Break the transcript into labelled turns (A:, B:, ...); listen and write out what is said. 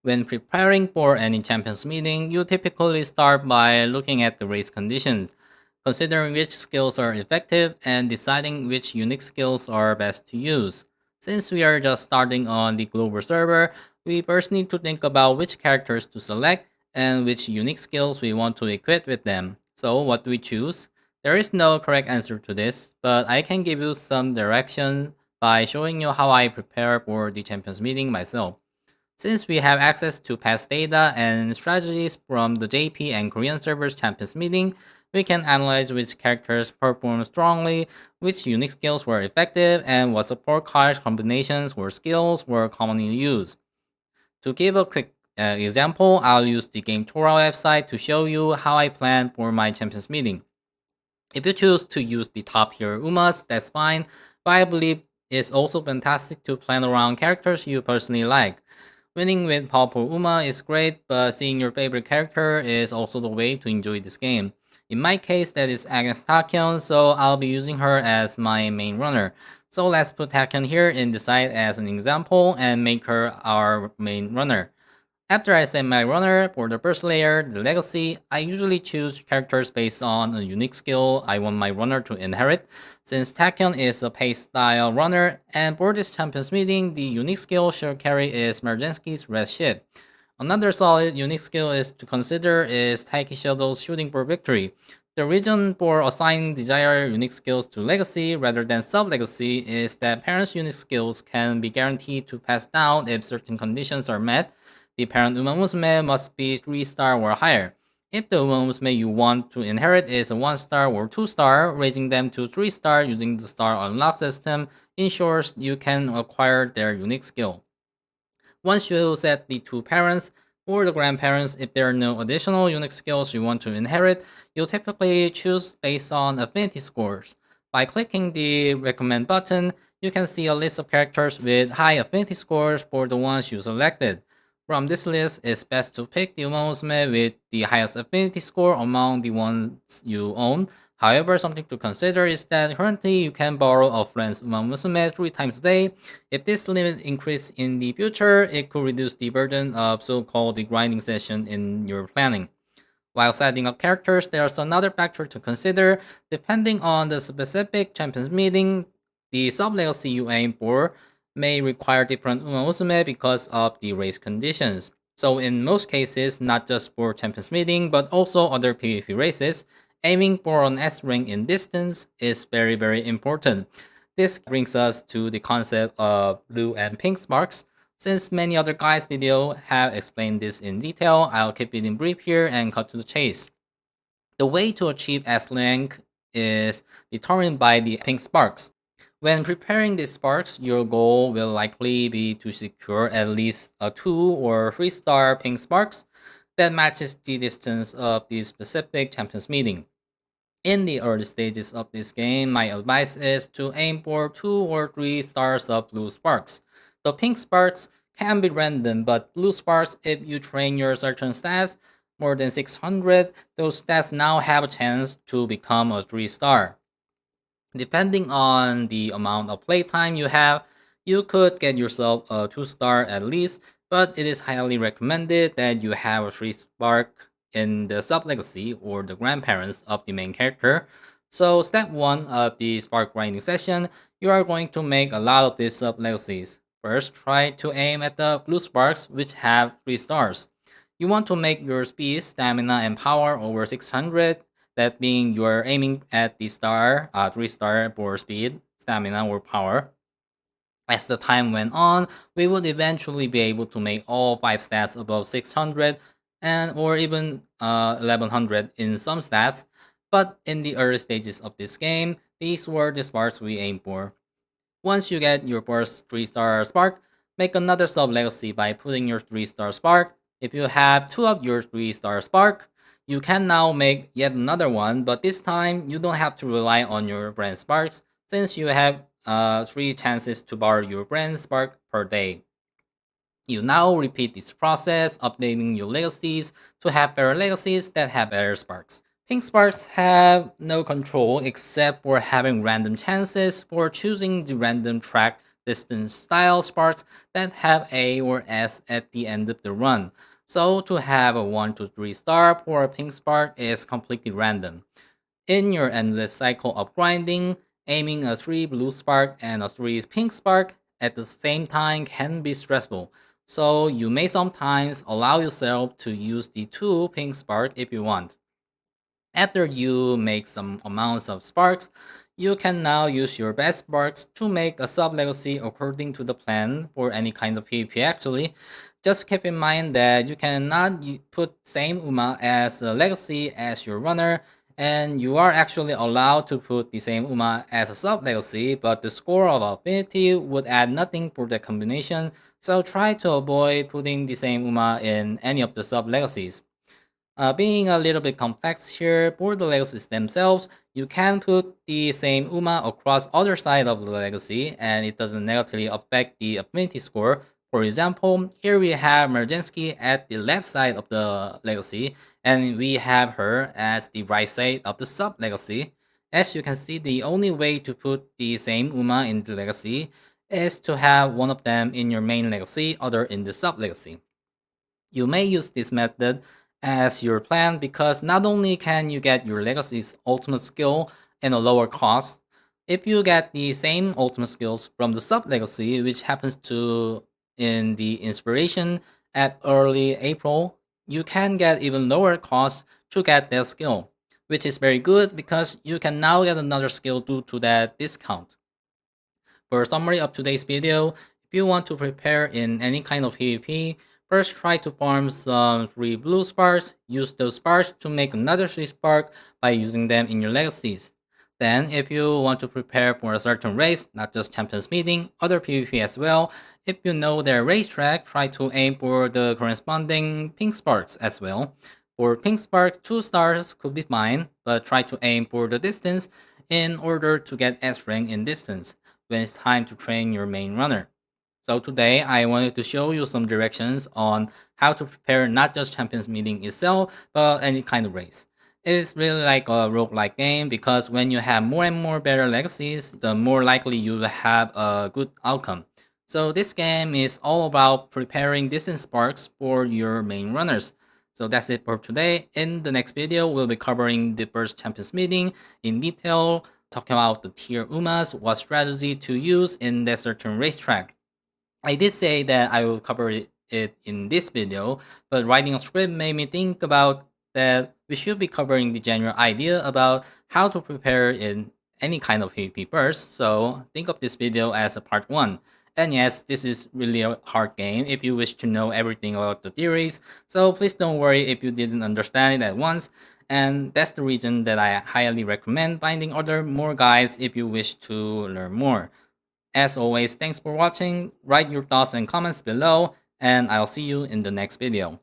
A: When preparing for any champions meeting, you typically start by looking at the race conditions, considering which skills are effective and deciding which unique skills are best to use. Since we are just starting on the global server, we first need to think about which characters to select and which unique skills we want to equip with them. So, what do we choose? There is no correct answer to this, but I can give you some direction by showing you how I prepare for the champions meeting myself. Since we have access to past data and strategies from the JP and Korean servers champions meeting, we can analyze which characters performed strongly, which unique skills were effective, and what support card combinations or skills were commonly used. To give a quick example, I'll use the Game Torah website to show you how I plan for my champions meeting. If you choose to use the top tier Umas, that's fine, but I believe it's also fantastic to plan around characters you personally like. Winning with powerful Uma is great, but seeing your favorite character is also the way to enjoy this game. In my case, that is against Taekyon, so I'll be using her as my main runner. So let's put Taekyon here in the side as an example and make her our main runner. After I set my runner for the first layer, the legacy, I usually choose characters based on a unique skill I want my runner to inherit, since Tachyon is a pace style runner, and for this champions meeting, the unique skill she'll carry is Mergensky's red ship. Another solid unique skill is to consider is Taiki Shadow's shooting for victory. The reason for assigning desired unique skills to legacy rather than sub-legacy is that parents' unique skills can be guaranteed to pass down if certain conditions are met. The parent Umamusume must be 3-star or higher. If the Umamusume you want to inherit is a 1-star or 2-star, raising them to 3-star using the star unlock system ensures you can acquire their unique skill. Once you set the two parents or the grandparents, if there are no additional unique skills you want to inherit, you'll typically choose based on affinity scores. By clicking the recommend button, you can see a list of characters with high affinity scores for the ones you selected. From this list, it's best to pick the Umamusume with the highest affinity score among the ones you own. However, something to consider is that currently you can borrow a friend's Umamusume 3 times a day. If this limit increases in the future, it could reduce the burden of so-called the grinding session in your planning. While setting up characters, there's another factor to consider. Depending on the specific champions meeting, the sub-legacy you aim for may require different Umamusume because of the race conditions. So in most cases, not just for champions meeting, but also other PvP races, aiming for an S rank in distance is very important. This brings us to the concept of blue and pink sparks. Since many other guys' video have explained this in detail, I'll keep it in brief here and cut to the chase. The way to achieve S rank is determined by the pink sparks. When preparing these sparks, your goal will likely be to secure at least a 2 or 3-star pink sparks that matches the distance of the specific champions meeting. In the early stages of this game, my advice is to aim for 2 or 3 stars of blue sparks. The pink sparks can be random, but blue sparks, if you train your certain stats more than 600, those stats now have a chance to become a 3-star. Depending on the amount of playtime you have, you could get yourself a 2-star at least, but it is highly recommended that you have a 3-spark in the sub-legacy or the grandparents of the main character. So step 1 of the spark grinding session, you are going to make a lot of these sub-legacies. First, try to aim at the blue sparks which have 3 stars. You want to make your speed, stamina, and power over 600. That being you are aiming at the 3-star for speed, stamina, or power. As the time went on, we would eventually be able to make all 5 stats above 600 and or even 1100 in some stats. But in the early stages of this game, these were the sparks we aim for. Once you get your first 3-star spark, make another sub legacy by putting your 3-star spark. If you have 2 of your 3-star spark, you can now make yet another one, but this time you don't have to rely on your brand sparks since you have 3 chances to borrow your brand spark per day. You now repeat this process, updating your legacies to have better legacies that have better sparks. Pink sparks have no control except for having random chances for choosing the random track distance style sparks that have A or S at the end of the run. So to have a 1 to 3 star for a pink spark is completely random. In your endless cycle of grinding, aiming a 3 blue spark and a 3 pink spark at the same time can be stressful. So you may sometimes allow yourself to use the 2 pink spark if you want. After you make some amounts of sparks, you can now use your best sparks to make a sub-legacy according to the plan for any kind of PvP actually. Just keep in mind that you cannot put same Uma as a legacy as your runner, and you are actually allowed to put the same Uma as a sub-legacy, but the score of affinity would add nothing for the combination, so try to avoid putting the same Uma in any of the sub-legacies. Being a little bit complex here, for the legacies themselves, you can put the same UMA across other side of the legacy, and it doesn't negatively affect the affinity score. For example, here we have Mergensky at the left side of the legacy, and we have her as the right side of the sub legacy. As you can see, the only way to put the same UMA in the legacy is to have one of them in your main legacy, other in the sub legacy. You may use this method as your plan because not only can you get your legacy's ultimate skill in a lower cost, if you get the same ultimate skills from the sub legacy, which happens to in the inspiration at early April, you can get even lower cost to get that skill, which is very good because you can now get another skill due to that discount. For a summary of today's video, if you want to prepare in any kind of PvP, first try to farm some 3 blue sparks, use those sparks to make another 3 spark by using them in your legacies. Then, if you want to prepare for a certain race, not just Champions Meeting, other PvP as well, if you know their racetrack, try to aim for the corresponding pink sparks as well. For pink spark, 2 stars could be fine, but try to aim for the distance in order to get S rank in distance when it's time to train your main runner. So today I wanted to show you some directions on how to prepare not just Champions Meeting itself, but any kind of race. It's really like a roguelike game because when you have more and more better legacies, the more likely you will have a good outcome. So this game is all about preparing distance sparks for your main runners. So that's it for today. In the next video, we'll be covering the first Champions Meeting in detail, talking about the tier UMAs, what strategy to use in that certain racetrack. I did say that I will cover it in this video, but writing a script made me think about that we should be covering the general idea about how to prepare in any kind of PvP first, so think of this video as a part 1. And yes, this is really a hard game if you wish to know everything about the theories, so please don't worry if you didn't understand it at once, and that's the reason that I highly recommend finding other more guides if you wish to learn more. As always, thanks for watching, write your thoughts and comments below, and I'll see you in the next video.